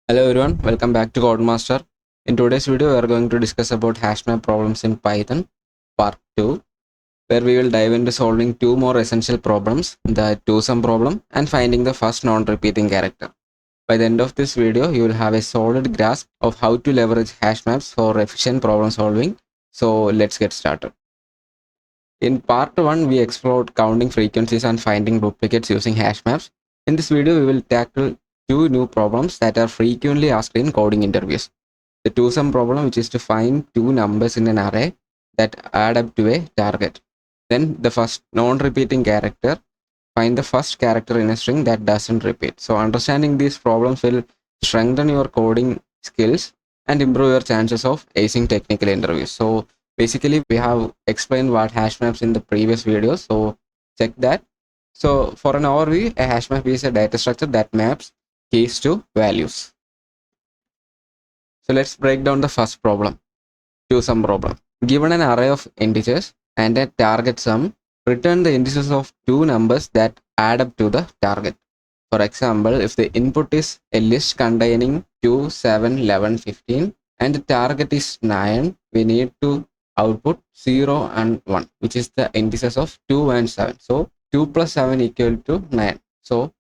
Hello everyone, welcome back to CodeMaster. In today's video, we are going to discuss about hash map problems in Python, part 2, where we will dive into solving two more essential problems, the two-sum problem and finding the first non-repeating character. By the end of this video, you will have a solid grasp of how to leverage hash maps for efficient problem solving. So let's get started. In part 1, we explored counting frequencies and finding duplicates using hash maps. In this video, we will tackle two new problems that are frequently asked in coding interviews. The two-sum problem, which is to find two numbers in an array that add up to a target. Then the first non-repeating character, find the first character in a string that doesn't repeat. So understanding these problems will strengthen your coding skills and improve your chances of acing technical interviews. So basically, we have explained what hash maps in the previous video, so check that. So for an overview, a hash map is a data structure that maps keys to values. So let's break down the first problem, two-sum problem. Given an array of integers and a target sum, return the indices of two numbers that add up to the target. For example, if the input is a list containing 2, 7, 11, 15 and the target is 9, we need to output 0 and 1, which is the indices of 2 and 7. So 2 plus 7 equal to 9. So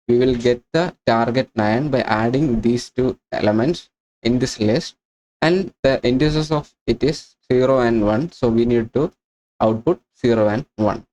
we will get the target 9 by adding these two elements in this list, and the indices of it is 0 and 1. So we need to output 0 and 1.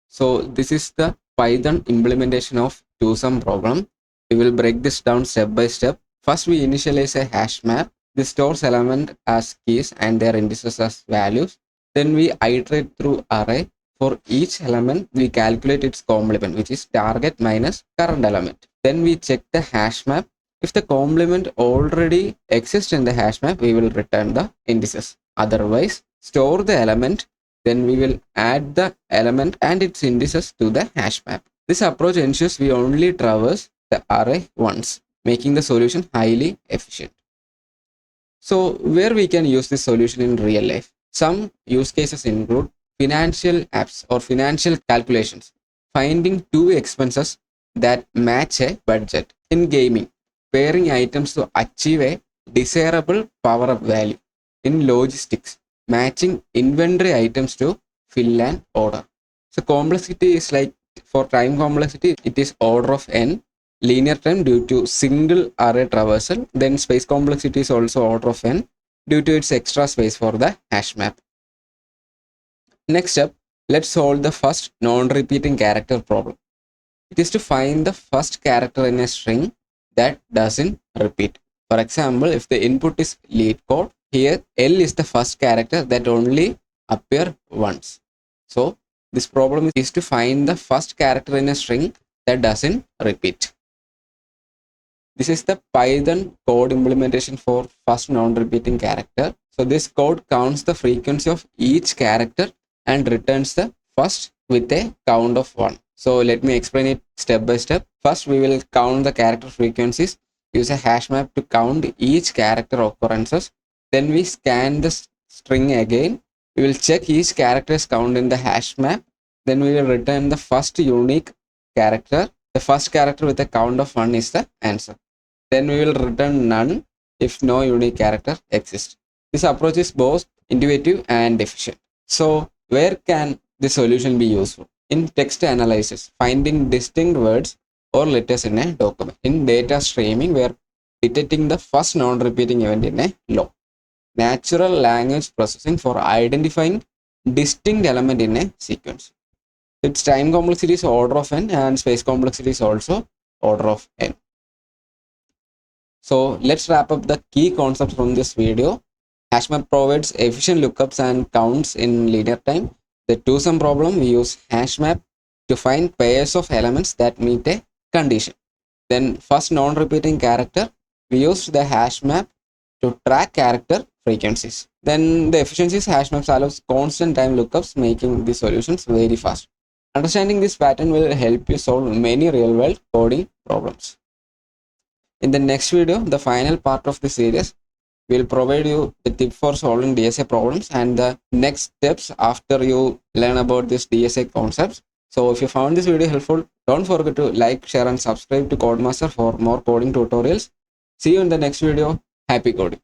So this is the Python implementation of two-sum problem. We will break this down step by step. First, we initialize a hash map. This stores element as keys and their indices as values. Then we iterate through array. For each element, we calculate its complement, which is target minus current element. Then we check the hash map. If the complement already exists in the hash map, we will return the indices. Otherwise, store the element. Then we will add the element and its indices to the hash map. This approach ensures we only traverse the array once, making the solution highly efficient. So where we can use this solution in real life? Some use cases include financial apps or financial calculations, finding two expenses that match a budget. In gaming, pairing items to achieve a desirable power-up value. In logistics, matching inventory items to fill an order. So complexity is like, for time complexity, it is order of n, linear time due to single array traversal. Then space complexity is also order of n due to its extra space for the hash map. Next up, let's solve the first non-repeating character problem. It is to find the first character in a string that doesn't repeat. For example, if the input is lead code, here L is the first character that only appear once. So this problem is to find the first character in a string that doesn't repeat. This is the Python code implementation for first non-repeating character. So this code counts the frequency of each character and returns the first with a count of 1. So let me explain it step by step. First, we will count the character frequencies. Use a hash map to count each character occurrences. Then we scan the string again. We will check each character's count in the hash map. Then we will return the first unique character. The first character with a count of 1 is the answer. Then we will return none if no unique character exists. This approach is both intuitive and efficient. So where can the solution be useful? In text analysis, finding distinct words or letters in a document. In data streaming, we are detecting the first non-repeating event in a log. Natural language processing for identifying distinct element in a sequence. Its time complexity is order of n and space complexity is also order of n. So let's wrap up the key concepts from this video. Hashmap provides efficient lookups and counts in linear time. The two-sum problem, we use hashmap to find pairs of elements that meet a condition. Then first non-repeating character, we used the hashmap to track character frequencies. Then the efficiencies hashmaps allows constant time lookups, making the solutions very fast. Understanding this pattern will help you solve many real-world coding problems. In the next video, the final part of the series, will provide you the tip for solving DSA problems and the next steps after you learn about this DSA concepts. So if you found this video helpful, don't forget to like, share and subscribe to CodeMaster for more coding tutorials. See you in the next video. Happy coding.